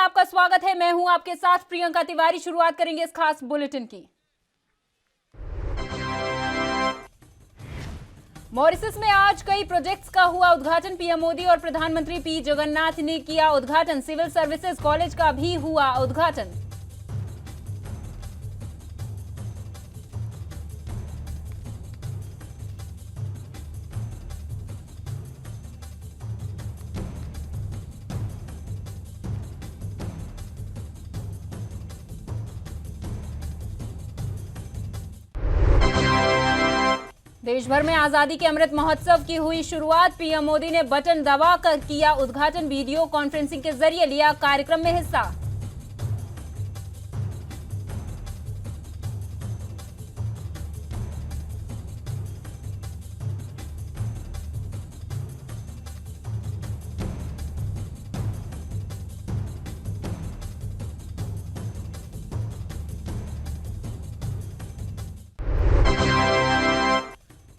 आपका स्वागत है। मैं हूं आपके साथ प्रियंका तिवारी। शुरुआत करेंगे इस खास बुलेटिन की। मॉरिशस में आज कई प्रोजेक्ट्स का हुआ उद्घाटन। पीएम मोदी और प्रधानमंत्री पी जगन्नाथ ने किया उद्घाटन। सिविल सर्विसेज कॉलेज का भी हुआ उद्घाटन। देश भर में आजादी के अमृत महोत्सव की हुई शुरुआत। पीएम मोदी ने बटन दबाकर किया उद्घाटन। वीडियो कॉन्फ्रेंसिंग के जरिए लिया कार्यक्रम में हिस्सा।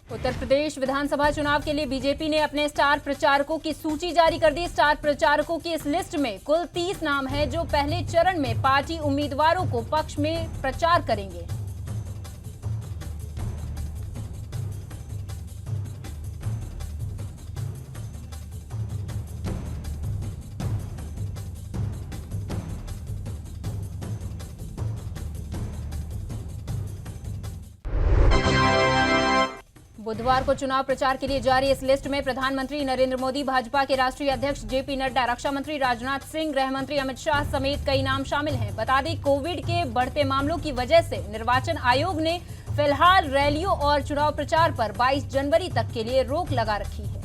उत्तर प्रदेश विधानसभा चुनाव के लिए बीजेपी ने अपने स्टार प्रचारकों की सूची जारी कर दी। स्टार प्रचारकों की इस लिस्ट में कुल 30 नाम हैं जो पहले चरण में पार्टी उम्मीदवारों को पक्ष में प्रचार करेंगे। बुधवार को चुनाव प्रचार के लिए जारी इस लिस्ट में प्रधानमंत्री नरेंद्र मोदी, भाजपा के राष्ट्रीय अध्यक्ष जेपी नड्डा, रक्षा मंत्री राजनाथ सिंह, गृह मंत्री अमित शाह समेत कई नाम शामिल हैं। बता दें, कोविड के बढ़ते मामलों की वजह से निर्वाचन आयोग ने फिलहाल रैलियों और चुनाव प्रचार पर 22 जनवरी तक के लिए रोक लगा रखी है।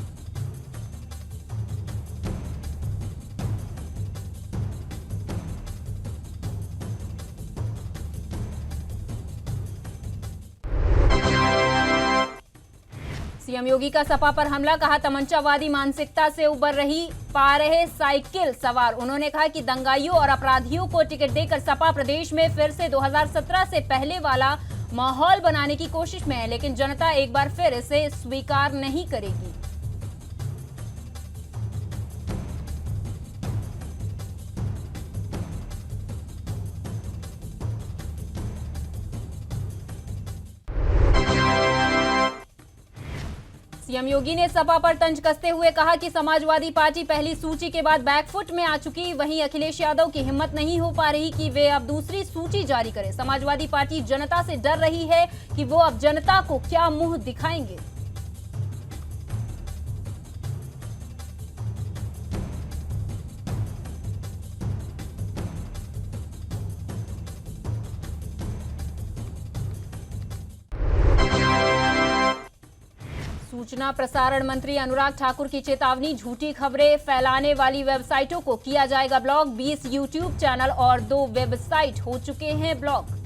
सीएम योगी का सपा पर हमला। कहा, तमंचावादी मानसिकता से उबर रही पा रहे साइकिल सवार। उन्होंने कहा कि दंगाइयों और अपराधियों को टिकट देकर सपा प्रदेश में फिर से 2017 से पहले वाला माहौल बनाने की कोशिश में है, लेकिन जनता एक बार फिर इसे स्वीकार नहीं करेगी। सीएम योगी ने सपा पर तंज कसते हुए कहा कि समाजवादी पार्टी पहली सूची के बाद बैकफुट में आ चुकी। वहीं अखिलेश यादव की हिम्मत नहीं हो पा रही कि वे अब दूसरी सूची जारी करें। समाजवादी पार्टी जनता से डर रही है कि वो अब जनता को क्या मुंह दिखाएंगे। सूचना प्रसारण मंत्री अनुराग ठाकुर की चेतावनी। झूठी खबरें फैलाने वाली वेबसाइटों को किया जाएगा ब्लॉक। 20 यूट्यूब चैनल और 2 वेबसाइट हो चुके हैं ब्लॉक।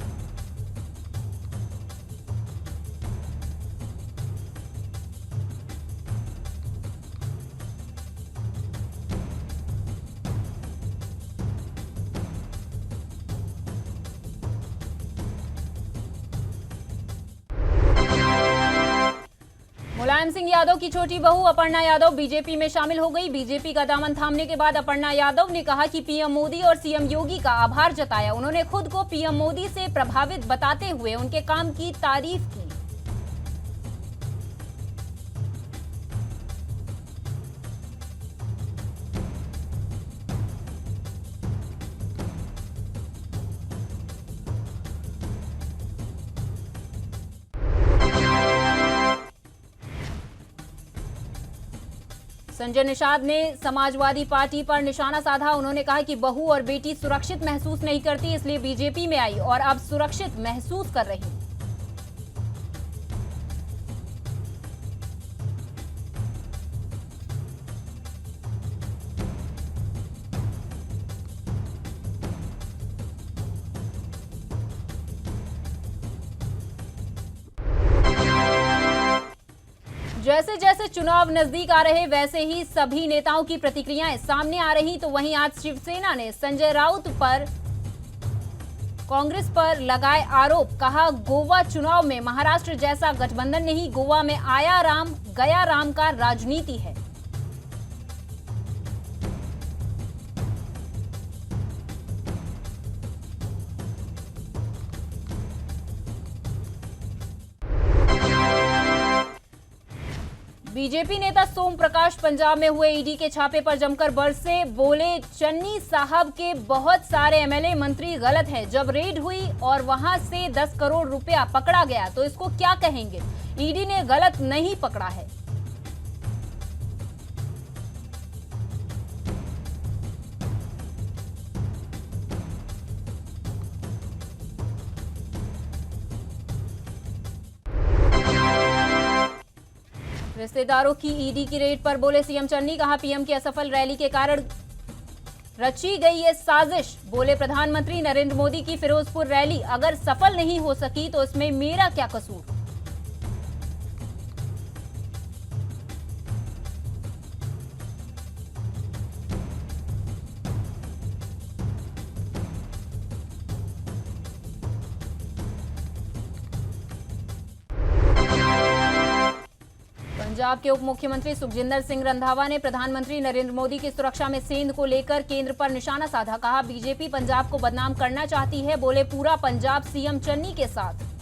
मुलायम सिंह यादव की छोटी बहू अपर्णा यादव बीजेपी में शामिल हो गई। बीजेपी का दामन थामने के बाद अपर्णा यादव ने कहा कि पीएम मोदी और सीएम योगी का आभार जताया। उन्होंने खुद को पीएम मोदी से प्रभावित बताते हुए उनके काम की तारीफ की। संजय निषाद ने समाजवादी पार्टी पर निशाना साधा। उन्होंने कहा कि बहू और बेटी सुरक्षित महसूस नहीं करती, इसलिए बीजेपी में आई और अब सुरक्षित महसूस कर रही। जैसे जैसे चुनाव नजदीक आ रहे वैसे ही सभी नेताओं की प्रतिक्रियाएं सामने आ रही। तो वहीं आज शिवसेना ने संजय राउत पर कांग्रेस पर लगाए आरोप। कहा, गोवा चुनाव में महाराष्ट्र जैसा गठबंधन नहीं, गोवा में आया राम गया राम का राजनीति है। बीजेपी नेता सोम प्रकाश पंजाब में हुए ईडी के छापे पर जमकर बरसे, बोले चन्नी साहब के बहुत सारे एमएलए मंत्री गलत हैं। जब रेड हुई और वहां से 10 करोड़ रुपया पकड़ा गया तो इसको क्या कहेंगे? ईडी ने गलत नहीं पकड़ा है। रिश्तेदारों की ईडी की रेड पर बोले सीएम चन्नी, कहा पीएम की असफल रैली के कारण रची गई ये साजिश। बोले प्रधानमंत्री नरेंद्र मोदी की फिरोजपुर रैली अगर सफल नहीं हो सकी तो इसमें मेरा क्या कसूर। पंजाब के उप मुख्यमंत्री सुखजिंदर सिंह रंधावा ने प्रधानमंत्री नरेंद्र मोदी की सुरक्षा में सेंध को लेकर केंद्र पर निशाना साधा। कहा बीजेपी पंजाब को बदनाम करना चाहती है। बोले पूरा पंजाब सीएम चन्नी के साथ।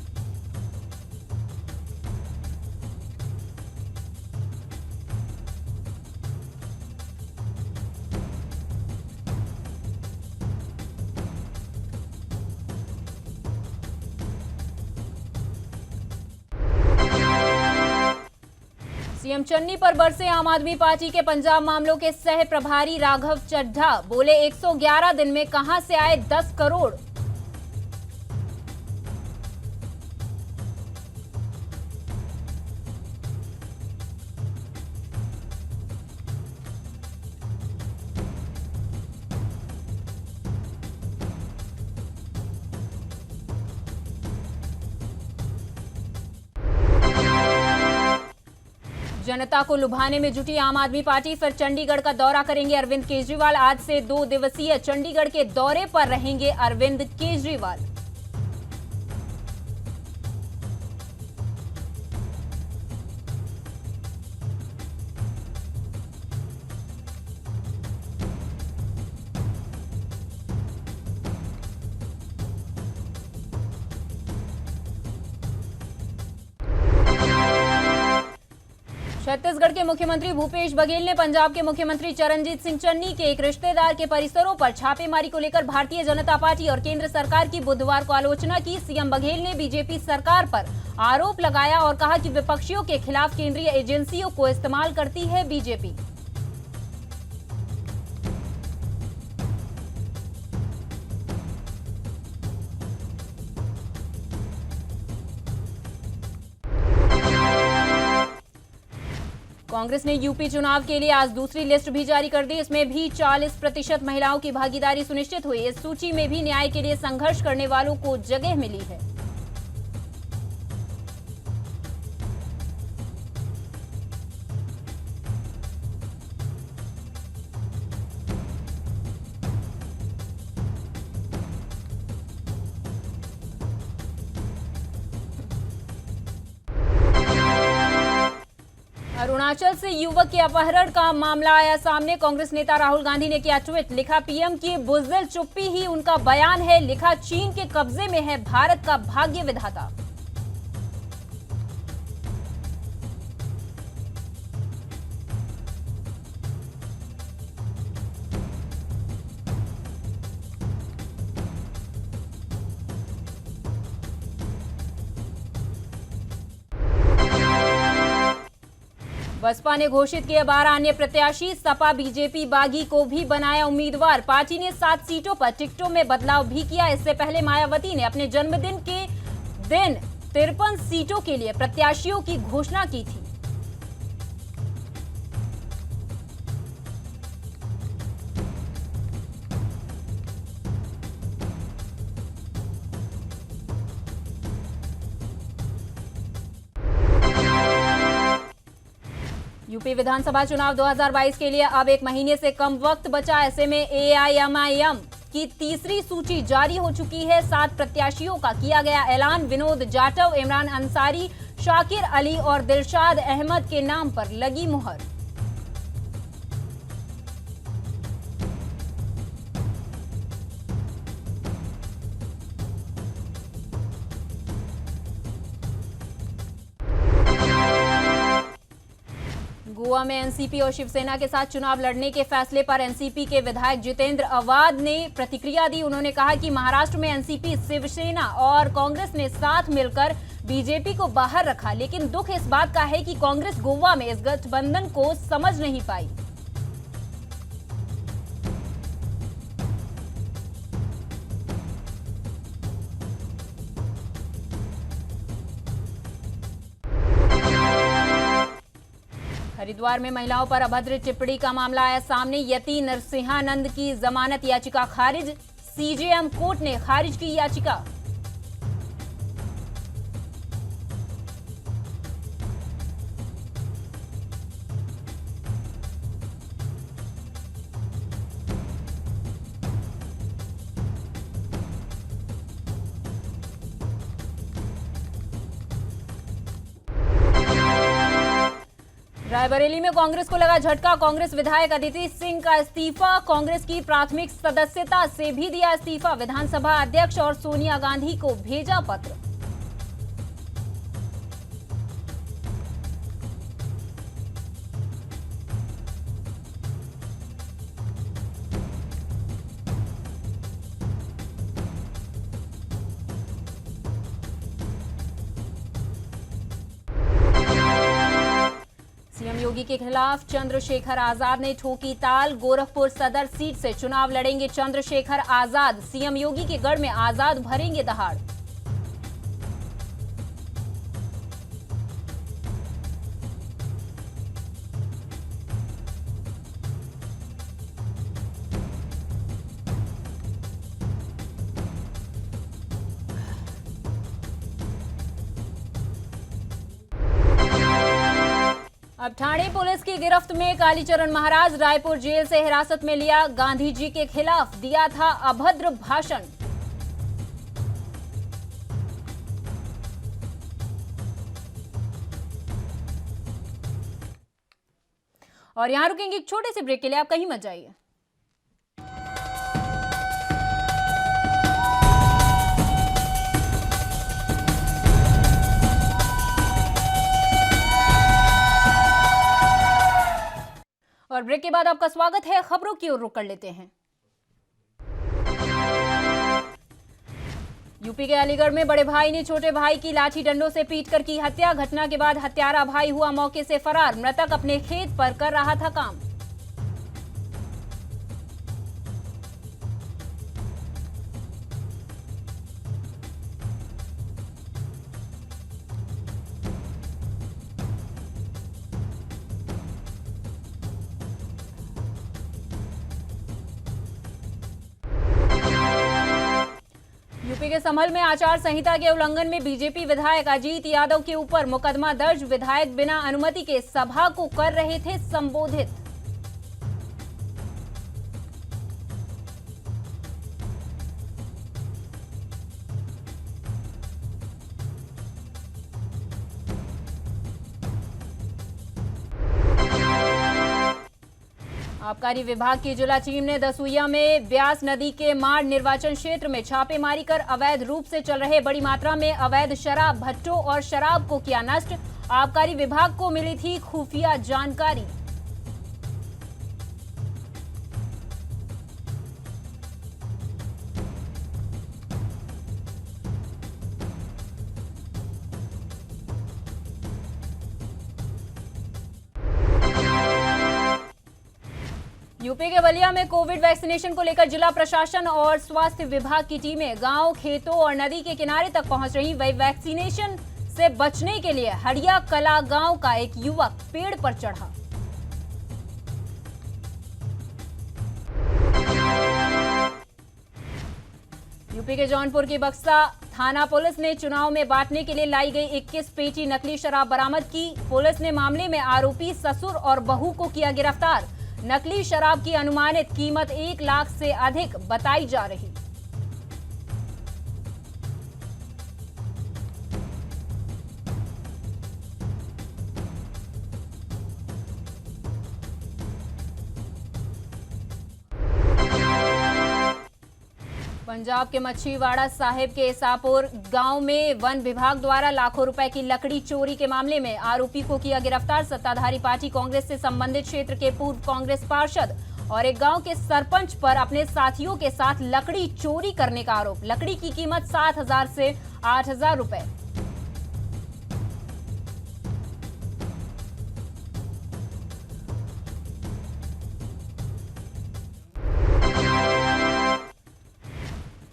सीएम चन्नी पर बरसे आम आदमी पार्टी के पंजाब मामलों के सह प्रभारी राघव चड्ढा। बोले 111 दिन में कहां से आए 10 करोड़। जनता को लुभाने में जुटी आम आदमी पार्टी, फिर चंडीगढ़ का दौरा करेंगे अरविंद केजरीवाल। आज से 2 दिवसीय चंडीगढ़ के दौरे पर रहेंगे अरविंद केजरीवाल। छत्तीसगढ़ के मुख्यमंत्री भूपेश बघेल ने पंजाब के मुख्यमंत्री चरणजीत सिंह चन्नी के एक रिश्तेदार के परिसरों पर छापेमारी को लेकर भारतीय जनता पार्टी और केंद्र सरकार की बुधवार को आलोचना की। सीएम बघेल ने बीजेपी सरकार पर आरोप लगाया और कहा कि विपक्षियों के खिलाफ केंद्रीय एजेंसियों को इस्तेमाल करती है बीजेपी। कांग्रेस ने यूपी चुनाव के लिए आज दूसरी लिस्ट भी जारी कर दी। इसमें भी 40% महिलाओं की भागीदारी सुनिश्चित हुई। इस सूची में भी न्याय के लिए संघर्ष करने वालों को जगह मिली है। अरुणाचल से युवक के अपहरण का मामला आया सामने। कांग्रेस नेता राहुल गांधी ने किया ट्वीट, लिखा पीएम की बुज़दिल चुप्पी ही उनका बयान है। लिखा चीन के कब्जे में है भारत का भाग्य विधाता। बसपा ने घोषित किए 12 अन्य प्रत्याशी। सपा बीजेपी बागी को भी बनाया उम्मीदवार। पार्टी ने 7 सीटों पर टिकटों में बदलाव भी किया। इससे पहले मायावती ने अपने जन्मदिन के दिन 53 सीटों के लिए प्रत्याशियों की घोषणा की थी। यूपी विधानसभा चुनाव 2022 के लिए अब 1 महीने से कम वक्त बचा। ऐसे में एआईएमआईएम की तीसरी सूची जारी हो चुकी है। 7 प्रत्याशियों का किया गया ऐलान। विनोद जाटव, इमरान अंसारी, शाकिर अली और दिलशाद अहमद के नाम पर लगी मुहर। गोवा में एनसीपी और शिवसेना के साथ चुनाव लड़ने के फैसले पर एनसीपी के विधायक जितेंद्र अवाद ने प्रतिक्रिया दी। उन्होंने कहा कि महाराष्ट्र में एनसीपी, शिवसेना और कांग्रेस ने साथ मिलकर बीजेपी को बाहर रखा, लेकिन दुख इस बात का है कि कांग्रेस गोवा में इस गठबंधन को समझ नहीं पाई। हरिद्वार में महिलाओं पर अभद्र टिप्पणी का मामला आया सामने। यति नरसिंहानंद की जमानत याचिका खारिज, सीजेएम कोर्ट ने खारिज की याचिका। रायबरेली में कांग्रेस को लगा झटका। कांग्रेस विधायक अदिति सिंह का इस्तीफा, कांग्रेस की प्राथमिक सदस्यता से भी दिया इस्तीफा। विधानसभा अध्यक्ष और सोनिया गांधी को भेजा पत्र। सीएम योगी के खिलाफ चंद्रशेखर आजाद ने ठोकी ताल। गोरखपुर सदर सीट से चुनाव लड़ेंगे चंद्रशेखर आजाद। सीएम योगी के गढ़ में आजाद भरेंगे दहाड़। अब ठाणे पुलिस की गिरफ्त में कालीचरण महाराज। रायपुर जेल से हिरासत में लिया। गांधी जी के खिलाफ दिया था अभद्र भाषण। और यहां रुकेंगे एक छोटे से ब्रेक के लिए, आप कहीं मत जाइए। और ब्रेक के बाद आपका स्वागत है। खबरों की ओर रुख कर लेते हैं। यूपी के अलीगढ़ में बड़े भाई ने छोटे भाई की लाठी डंडों से पीटकर की हत्या। घटना के बाद हत्यारा भाई हुआ मौके से फरार। मृतक अपने खेत पर कर रहा था काम। यूपी के संभल में आचार संहिता के उल्लंघन में बीजेपी विधायक अजीत यादव के ऊपर मुकदमा दर्ज। विधायक बिना अनुमति के सभा को कर रहे थे संबोधित। आबकारी विभाग की जिला टीम ने दसूया में ब्यास नदी के माड़ निर्वाचन क्षेत्र में छापेमारी कर अवैध रूप से चल रहे बड़ी मात्रा में अवैध शराब भट्टों और शराब को किया नष्ट। आबकारी विभाग को मिली थी खुफिया जानकारी। यूपी के बलिया में कोविड वैक्सीनेशन को लेकर जिला प्रशासन और स्वास्थ्य विभाग की टीमें गांव, खेतों और नदी के किनारे तक पहुंच रही। वही वैक्सीनेशन से बचने के लिए हड़िया कला गांव का एक युवक पेड़ पर चढ़ा। यूपी के जौनपुर की बक्सा थाना पुलिस ने चुनाव में बांटने के लिए लाई गई 21 पेटी नकली शराब बरामद की। पुलिस ने मामले में आरोपी ससुर और बहू को किया गिरफ्तार। नकली शराब की अनुमानित कीमत 1 लाख से अधिक बताई जा रही। पंजाब के मच्छीवाड़ा साहिब के इसापुर गांव में वन विभाग द्वारा लाखों रुपए की लकड़ी चोरी के मामले में आरोपी को किया गिरफ्तार। सत्ताधारी पार्टी कांग्रेस से संबंधित क्षेत्र के पूर्व कांग्रेस पार्षद और एक गांव के सरपंच पर अपने साथियों के साथ लकड़ी चोरी करने का आरोप। लकड़ी की कीमत 7,000 से 8,000 रुपए।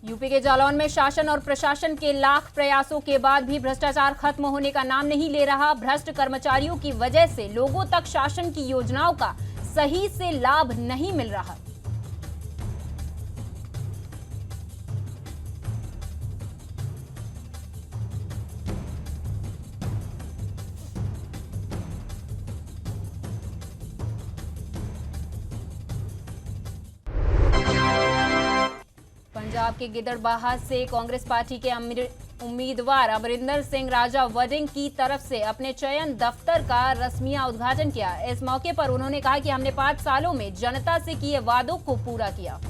यूपी के जालौन में शासन और प्रशासन के लाख प्रयासों के बाद भी भ्रष्टाचार खत्म होने का नाम नहीं ले रहा। भ्रष्ट कर्मचारियों की वजह से लोगों तक शासन की योजनाओं का सही से लाभ नहीं मिल रहा। पंजाब के गिदड़बाहा से कांग्रेस पार्टी के उम्मीदवार अमरिंदर सिंह राजा वडिंग की तरफ से अपने चयन दफ्तर का रस्मिया उद्घाटन किया। इस मौके पर उन्होंने कहा कि हमने 5 सालों में जनता से किए वादों को पूरा किया।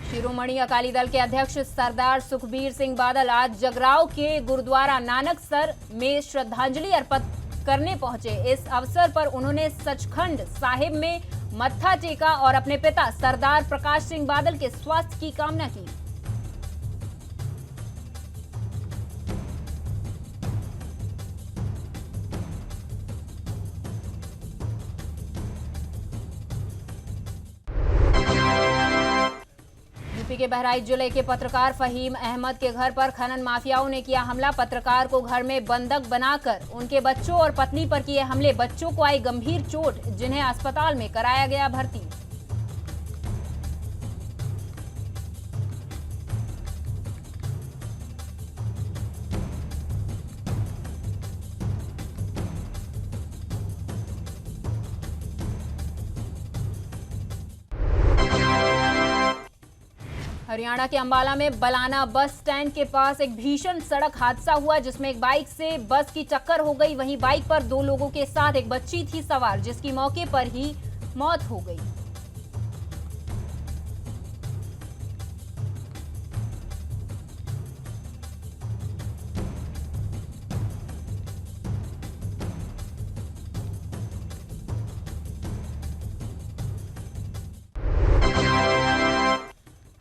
शिरोमणि अकाली दल के अध्यक्ष सरदार सुखबीर सिंह बादल आज जगराव के गुरुद्वारा नानकसर में श्रद्धांजलि अर्पित करने पहुंचे। इस अवसर पर उन्होंने सचखंड साहिब में मत्था टेका और अपने पिता सरदार प्रकाश सिंह बादल के स्वास्थ्य की कामना की। यूपी के बहराइच जिले के पत्रकार फहीम अहमद के घर पर खनन माफियाओं ने किया हमला। पत्रकार को घर में बंधक बनाकर उनके बच्चों और पत्नी पर किए हमले। बच्चों को आई गंभीर चोट, जिन्हें अस्पताल में कराया गया भर्ती। हरियाणा के अंबाला में बलाना बस स्टैंड के पास एक भीषण सड़क हादसा हुआ, जिसमें एक बाइक से बस की टक्कर हो गई। वहीं बाइक पर 2 लोगों के साथ एक बच्ची थी सवार, जिसकी मौके पर ही मौत हो गई।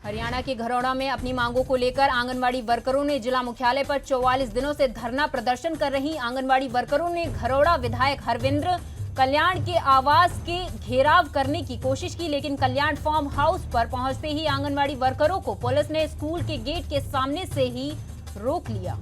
हरियाणा के घरौड़ा में अपनी मांगों को लेकर आंगनवाड़ी वर्करों ने जिला मुख्यालय पर 44 दिनों से धरना प्रदर्शन कर रही आंगनवाड़ी वर्करों ने घरौड़ा विधायक हरविंद्र कल्याण के आवास के घेराव करने की कोशिश की, लेकिन कल्याण फार्म हाउस पर पहुंचते ही आंगनवाड़ी वर्करों को पुलिस ने स्कूल के गेट के सामने से ही रोक लिया।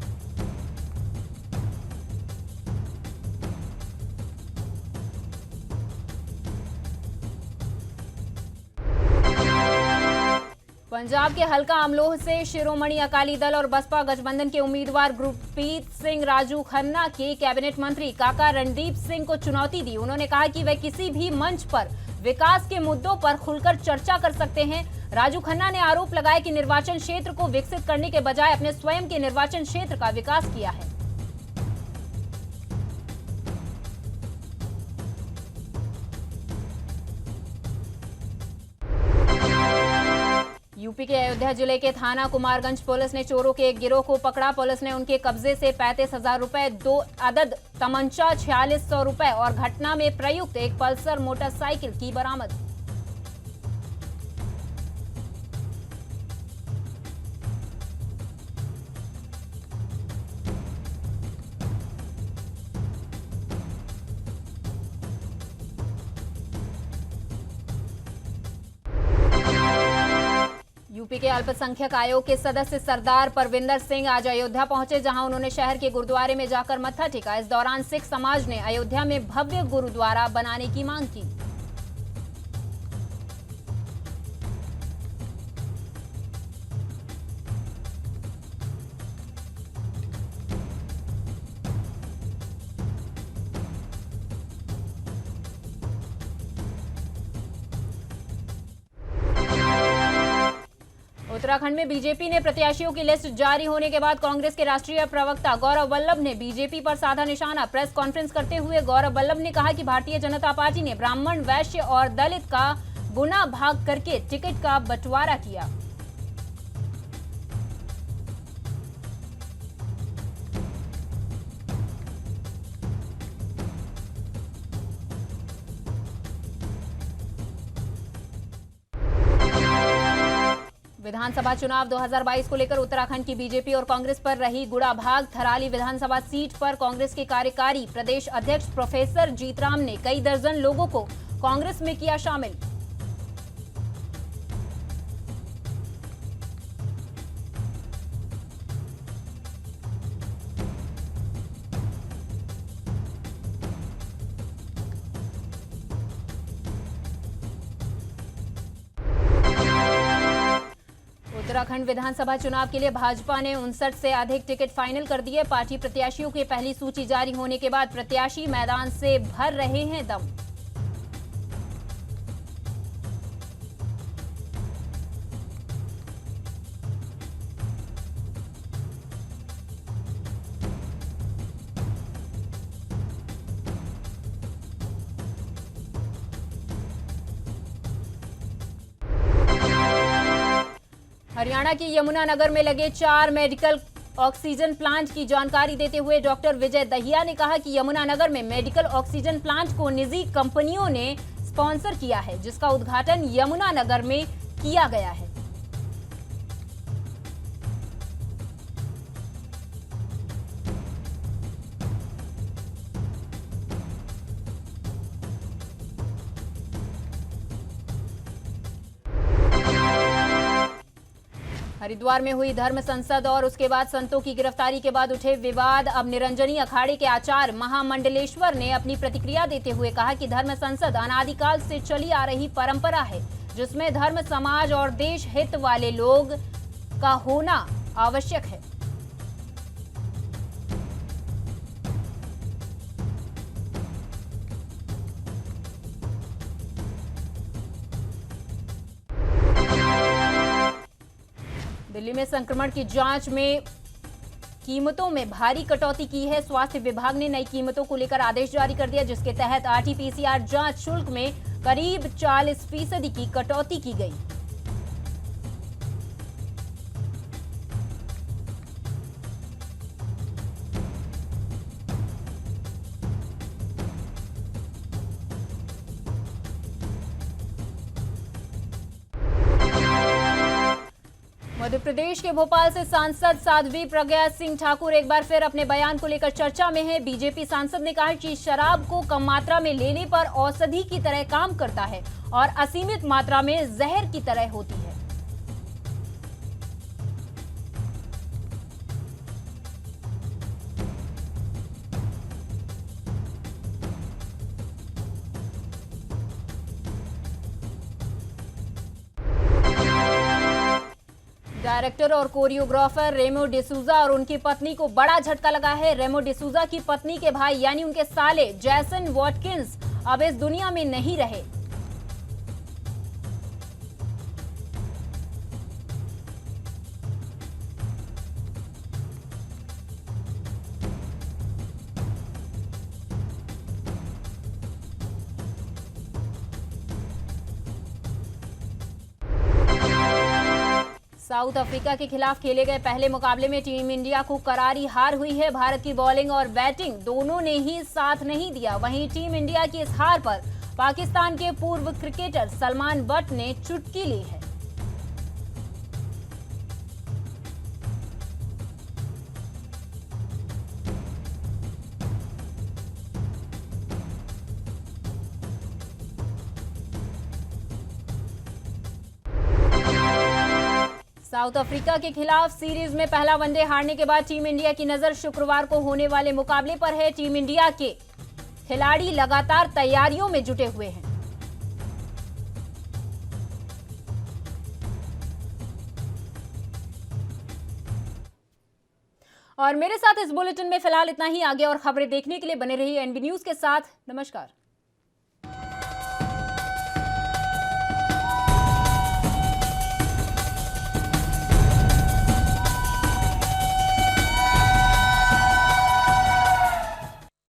पंजाब के हल्का अमलोह से शिरोमणि अकाली दल और बसपा गठबंधन के उम्मीदवार गुरप्रीत सिंह राजू खन्ना के कैबिनेट मंत्री काका रणदीप सिंह को चुनौती दी। उन्होंने कहा कि वे किसी भी मंच पर विकास के मुद्दों पर खुलकर चर्चा कर सकते हैं। राजू खन्ना ने आरोप लगाया कि निर्वाचन क्षेत्र को विकसित करने के बजाय अपने स्वयं के निर्वाचन क्षेत्र का विकास किया है। यूपी के अयोध्या जिले के थाना कुमारगंज पुलिस ने चोरों के एक गिरोह को पकड़ा। पुलिस ने उनके कब्जे से 35,000 रुपए, 2 अदद तमंचा, 4600 रुपए और घटना में प्रयुक्त एक पल्सर मोटरसाइकिल की बरामद। यूपी के अल्पसंख्यक आयोग के सदस्य सरदार परविंदर सिंह आज अयोध्या पहुंचे, जहां उन्होंने शहर के गुरुद्वारे में जाकर मत्था टेका। इस दौरान सिख समाज ने अयोध्या में भव्य गुरुद्वारा बनाने की मांग की। उत्तराखंड में बीजेपी ने प्रत्याशियों की लिस्ट जारी होने के बाद कांग्रेस के राष्ट्रीय प्रवक्ता गौरव वल्लभ ने बीजेपी पर साधा निशाना। प्रेस कॉन्फ्रेंस करते हुए गौरव वल्लभ ने कहा कि भारतीय जनता पार्टी ने ब्राह्मण, वैश्य और दलित का गुना भाग करके टिकट का बंटवारा किया। विधानसभा चुनाव 2022 को लेकर उत्तराखंड की बीजेपी और कांग्रेस पर रही गुड़ाभाग। थराली विधानसभा सीट पर कांग्रेस के कार्यकारी प्रदेश अध्यक्ष प्रोफेसर जीतराम ने कई दर्जन लोगों को कांग्रेस में किया शामिल। उत्तराखंड विधानसभा चुनाव के लिए भाजपा ने 59 से अधिक टिकट फाइनल कर दिए। पार्टी प्रत्याशियों की पहली सूची जारी होने के बाद प्रत्याशी मैदान से भर रहे हैं दम। हरियाणा के यमुनानगर में लगे 4 मेडिकल ऑक्सीजन प्लांट की जानकारी देते हुए डॉक्टर विजय दहिया ने कहा कि यमुनानगर में मेडिकल ऑक्सीजन प्लांट को निजी कंपनियों ने स्पॉन्सर किया है, जिसका उद्घाटन यमुनानगर में किया गया है। हरिद्वार में हुई धर्म संसद और उसके बाद संतों की गिरफ्तारी के बाद उठे विवाद। अब निरंजनी अखाड़े के आचार्य महामंडलेश्वर ने अपनी प्रतिक्रिया देते हुए कहा कि धर्म संसद अनादिकाल से चली आ रही परंपरा है, जिसमें धर्म, समाज और देश हित वाले लोग का होना आवश्यक है। दिल्ली में संक्रमण की जांच में कीमतों में भारी कटौती की है। स्वास्थ्य विभाग ने नई कीमतों को लेकर आदेश जारी कर दिया, जिसके तहत आरटी-पीसीआर जांच शुल्क में करीब 40% की कटौती की गई। मध्य प्रदेश के भोपाल से सांसद साध्वी प्रज्ञा सिंह ठाकुर एक बार फिर अपने बयान को लेकर चर्चा में है। बीजेपी सांसद ने कहा कि शराब को कम मात्रा में लेने पर औषधि की तरह काम करता है और असीमित मात्रा में जहर की तरह होती है। डायरेक्टर और कोरियोग्राफर रेमो डिसूजा और उनकी पत्नी को बड़ा झटका लगा है। रेमो डिसूजा की पत्नी के भाई यानी उनके साले जैसन वॉटकिंस अब इस दुनिया में नहीं रहे। साउथ अफ्रीका के खिलाफ खेले गए पहले मुकाबले में टीम इंडिया को करारी हार हुई है। भारत की बॉलिंग और बैटिंग दोनों ने ही साथ नहीं दिया। वहीं टीम इंडिया की इस हार पर पाकिस्तान के पूर्व क्रिकेटर सलमान बट ने चुटकी ली है। साउथ अफ्रीका के खिलाफ सीरीज में पहला वनडे हारने के बाद टीम इंडिया की नजर शुक्रवार को होने वाले मुकाबले पर है। टीम इंडिया के खिलाड़ी लगातार तैयारियों में जुटे हुए हैं। और मेरे साथ इस बुलेटिन में फिलहाल इतना ही। आगे और खबरें देखने के लिए बने रहिए एनबी न्यूज के साथ। नमस्कार।